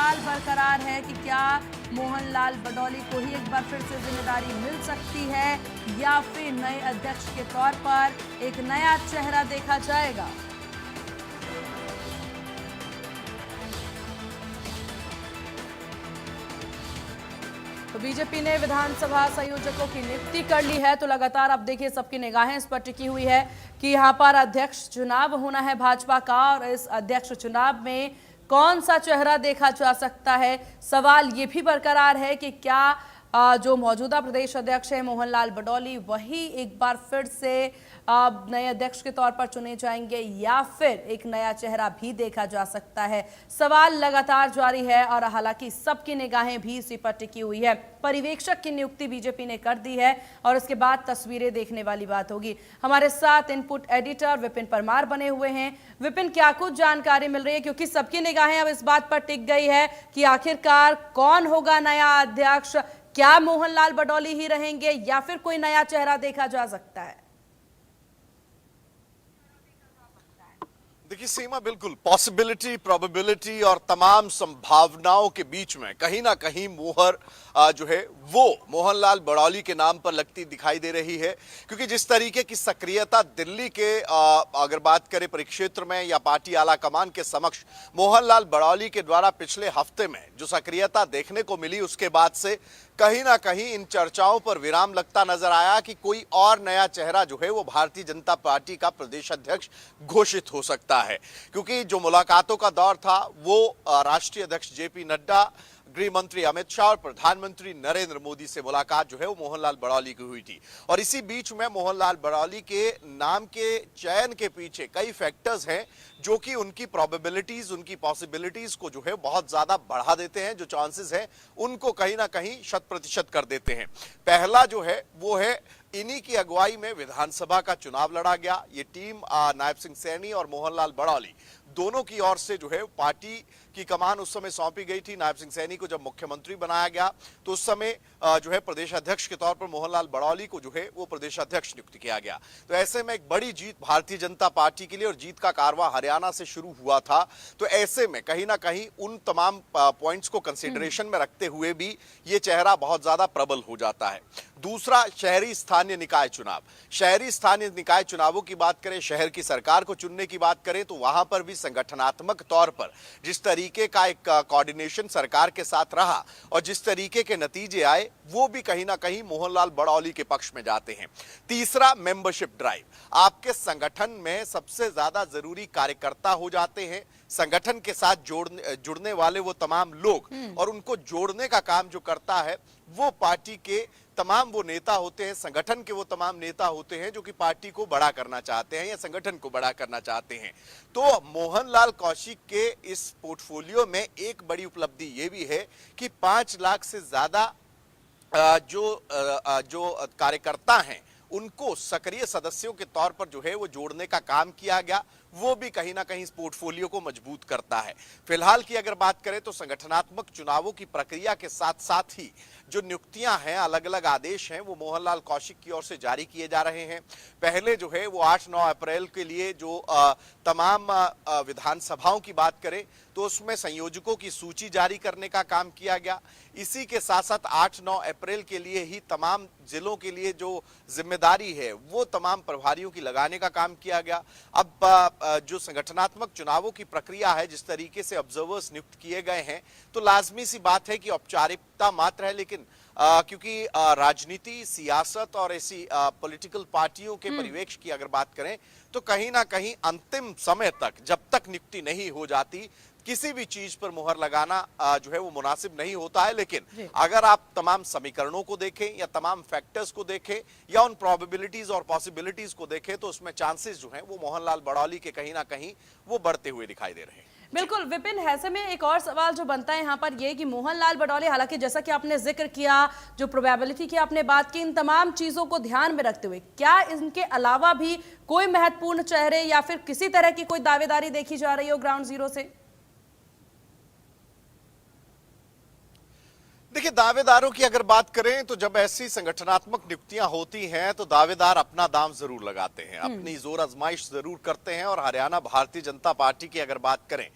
सवाल बरकरार है कि क्या मोहनलाल बडौली को ही एक बार फिर से जिम्मेदारी मिल सकती है या फिर नए अध्यक्ष के तौर पर एक नया चेहरा देखा जाएगा। तो बीजेपी ने विधानसभा संयोजकों की नियुक्ति कर ली है। तो लगातार अब देखिए सबकी निगाहें इस पर टिकी हुई है कि यहाँ पर अध्यक्ष चुनाव होना है भाजपा का, और इस अध्यक्ष चुनाव में कौन सा चेहरा देखा जा सकता है। सवाल ये भी बरकरार है कि क्या जो मौजूदा प्रदेश अध्यक्ष है मोहनलाल बडौली वही एक बार फिर से नए अध्यक्ष के तौर पर चुने जाएंगे या फिर एक नया चेहरा भी देखा जा सकता है। सवाल लगातार जारी है और हालांकि सबकी निगाहें भी इसी पर टिकी हुई है। पर्यवेक्षक की नियुक्ति बीजेपी ने कर दी है और उसके बाद तस्वीरें देखने वाली बात होगी। हमारे साथ इनपुट एडिटर विपिन परमार बने हुए हैं। विपिन, क्या कुछ जानकारी मिल रही है, क्योंकि सबकी निगाहें अब इस बात पर टिक गई है कि आखिरकार कौन होगा नया अध्यक्ष? क्या मोहनलाल बडौली ही रहेंगे या फिर कोई नया चेहरा देखा जा सकता है? देखिए सीमा, बिल्कुल पॉसिबिलिटी, प्रोबेबिलिटी और तमाम संभावनाओं के बीच में कहीं ना कहीं मोहर जो है वो मोहनलाल बडौली के नाम पर लगती दिखाई दे रही है। क्योंकि जिस तरीके की सक्रियता दिल्ली के अगर बात करें परिक्षेत्र में या पार्टी आला कमान के समक्ष मोहनलाल बडौली के द्वारा पिछले हफ्ते में जो सक्रियता देखने को मिली, उसके बाद से कहीं ना कहीं इन चर्चाओं पर विराम लगता नजर आया कि कोई और नया चेहरा जो है वो भारतीय जनता पार्टी का प्रदेश अध्यक्ष घोषित हो सकता है। क्योंकि जो मुलाकातों का दौर था वो राष्ट्रीय अध्यक्ष जेपी नड्डा, गृह मंत्री अमित शाह और प्रधानमंत्री नरेंद्र मोदी से मुलाकात जो है वो मोहनलाल बडौली की हुई थी। और इसी बीच में मोहनलाल बडौली के नाम के चयन के पीछे कई फैक्टर्स हैं जो कि उनकी प्रोबेबिलिटीज, उनकी पॉसिबिलिटीज को जो है बहुत ज्यादा बढ़ा देते हैं, जो चांसेस हैं उनको कहीं ना कहीं 100% कर देते हैं। पहला जो है वो है इन्हीं की अगुवाई में विधानसभा का चुनाव लड़ा गया। ये टीम नायब सिंह सैनी और मोहनलाल बडौली दोनों की ओर से जो है पार्टी की कमान उस समय सौंपी गई थी। नायब सिंह सैनी को जब मुख्यमंत्री बनाया गया तो उस समय जो है प्रदेश अध्यक्ष के तौर पर मोहनलाल बडौली को जो है वो प्रदेश अध्यक्ष नियुक्त किया गया। तो ऐसे में एक बड़ी जीत भारतीय जनता पार्टी के लिए, और जीत का कारवां हरियाणा से शुरू हुआ था। तो ऐसे में कहीं ना कहीं उन तमाम पॉइंट्स को कंसिडरेशन में रखते हुए भी ये चेहरा बहुत ज्यादा प्रबल हो जाता है। दूसरा, शहरी स्थानीय निकाय चुनाव। शहरी स्थानीय निकाय चुनावों की बात करें, शहर की सरकार को चुनने की बात करें तो वहां पर भी संगठनात्मक तौर पर जिस तरीके का एक कोऑर्डिनेशन सरकार के साथ रहा और जिस तरीके के नतीजे आए वो भी कहीं ना कहीं मोहनलाल बडौली के पक्ष में जाते हैं। तीसरा, मेंबरशिप ड्राइव। आपके संगठन में सबसे ज्यादा जरूरी कार्यकर्ता हो जाते हैं, संगठन के साथ जुड़ने वाले वो तमाम लोग, और उनको जोड़ने का काम जो करता है वो पार्टी के तमाम वो नेता होते हैं, संगठन के वो तमाम नेता होते हैं जो कि पार्टी को बड़ा करना चाहते हैं या संगठन को बड़ा करना चाहते हैं। तो मोहनलाल कौशिक के इस पोर्टफोलियो में एक बड़ी उपलब्धि ये भी है कि 5 लाख से ज्यादा जो कार्यकर्ता हैं उनको सक्रिय सदस्यों के तौर पर जो है वो जोड़ने का काम किया गया। वो भी कहीं ना कहीं इस पोर्टफोलियो को मजबूत करता है। फिलहाल की अगर बात करें तो संगठनात्मक चुनावों की प्रक्रिया के साथ साथ ही जो नियुक्तियां हैं, अलग अलग आदेश हैं, वो मोहनलाल कौशिक की ओर से जारी किए जा रहे हैं। पहले जो है वो 8-9 अप्रैल के लिए जो तमाम विधानसभाओं की बात करें तो उसमें संयोजकों की सूची जारी करने का काम किया गया। इसी के साथ साथ 8-9 अप्रैल के लिए ही तमाम जिलों के लिए जो जिम्मेदारी है वो तमाम प्रभारियों की लगाने का काम किया गया। अब जो संगठनात्मक चुनावों की प्रक्रिया है, जिस तरीके से ऑब्जर्वर्स नियुक्त किए गए हैं, तो लाजमी सी बात है कि औपचारिकता मात्र है, लेकिन क्योंकि राजनीति, सियासत और ऐसी पॉलिटिकल पार्टियों के परिवेश की अगर बात करें तो कहीं ना कहीं अंतिम समय तक जब तक नियुक्ति नहीं हो जाती किसी भी चीज पर मुहर लगाना जो है वो मुनासिब नहीं होता है। लेकिन अगर आप तमाम समीकरणों को देखें या तमाम फैक्टर्स को देखें या उन प्रोबेबिलिटीज और पॉसिबिलिटीज को देखें तो उसमें चांसेस जो हैं वो मोहनलाल बडौली के कहीं ना कहीं वो बढ़ते हुए दिखाई दे रहे हैं। बिल्कुल विपिन, ऐसे में एक और सवाल जो बनता है यहाँ पर ये कि मोहनलाल बडौली, हालांकि जैसा कि आपने जिक्र किया, जो प्रोबेबिलिटी की आपने बात की, इन तमाम चीजों को ध्यान में रखते हुए क्या इनके अलावा भी कोई महत्वपूर्ण चेहरे या फिर किसी तरह की कोई दावेदारी देखी जा रही हो ग्राउंड जीरो से? देखिए, दावेदारों की अगर बात करें तो जब ऐसी संगठनात्मक नियुक्तियां होती हैं तो दावेदार अपना दाम जरूर लगाते हैं, अपनी जोर आजमाइश जरूर करते हैं। और हरियाणा भारतीय जनता पार्टी की अगर बात करें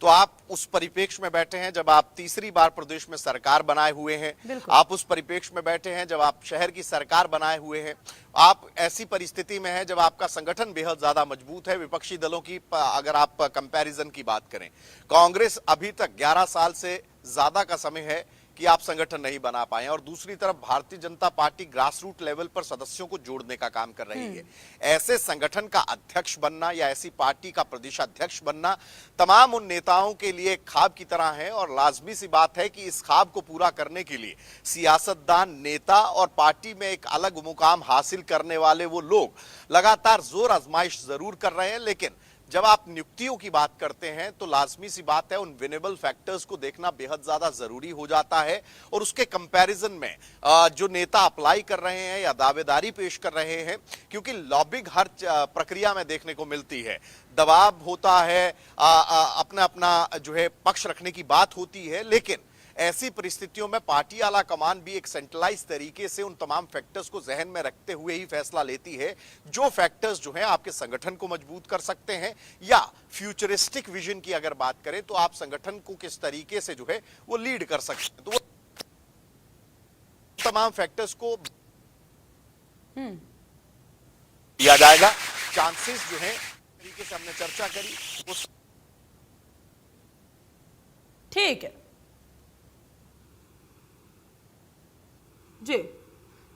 तो आप उस परिप्रेक्ष्य में बैठे हैं जब आप तीसरी बार प्रदेश में सरकार बनाए हुए हैं, बिल्कुल। आप उस परिप्रेक्ष्य में बैठे हैं जब आप शहर की सरकार बनाए हुए हैं, आप ऐसी परिस्थिति में हैं जब आपका संगठन बेहद ज्यादा मजबूत है। विपक्षी दलों की अगर आप कंपैरिजन की बात करें, कांग्रेस अभी तक 11 साल से ज्यादा का समय है कि आप संगठन नहीं बना पाए, और दूसरी तरफ Bharatiya Janata party grass root level पर सदस्यों को जोड़ने का काम कर रही है। ऐसे संगठन का अध्यक्ष बनना या ऐसी पार्टी का प्रदेशाध्यक्ष बनना तमाम उन नेताओं के लिए एक ख्वाब की तरह है, और लाजमी सी बात है कि इस ख्वाब को पूरा करने के लिए सियासतदान, नेता और पार्टी में एक अलग मुकाम हासिल करने वाले वो लोग लगातार जोर आजमाइश जरूर कर रहे हैं। लेकिन जब आप नियुक्तियों की बात करते हैं तो लाजमी सी बात है उन विनेबल फैक्टर्स को देखना बेहद ज्यादा जरूरी हो जाता है, और उसके कंपैरिजन में जो नेता अप्लाई कर रहे हैं या दावेदारी पेश कर रहे हैं, क्योंकि लॉबिंग हर प्रक्रिया में देखने को मिलती है, दबाव होता है, अपना अपना जो है पक्ष रखने की बात होती है, लेकिन ऐसी परिस्थितियों में पार्टी आला कमान भी एक सेंट्रलाइज तरीके से उन तमाम फैक्टर्स को जहन में रखते हुए ही फैसला लेती है, जो फैक्टर्स जो हैं आपके संगठन को मजबूत कर सकते हैं, या फ्यूचरिस्टिक विजन की अगर बात करें तो आप संगठन को किस तरीके से जो है वो लीड कर सकते हैं। तो वो तमाम फैक्टर्स को दिया जाएगा। चांसेस जो है तरीके से हमने चर्चा करी उस ठीक है जी।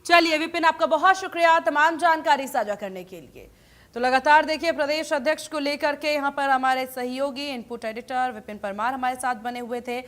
चलिए विपिन, आपका बहुत शुक्रिया तमाम जानकारी साझा करने के लिए। तो लगातार देखिए प्रदेश अध्यक्ष को लेकर के यहाँ पर हमारे सहयोगी इनपुट एडिटर विपिन परमार हमारे साथ बने हुए थे।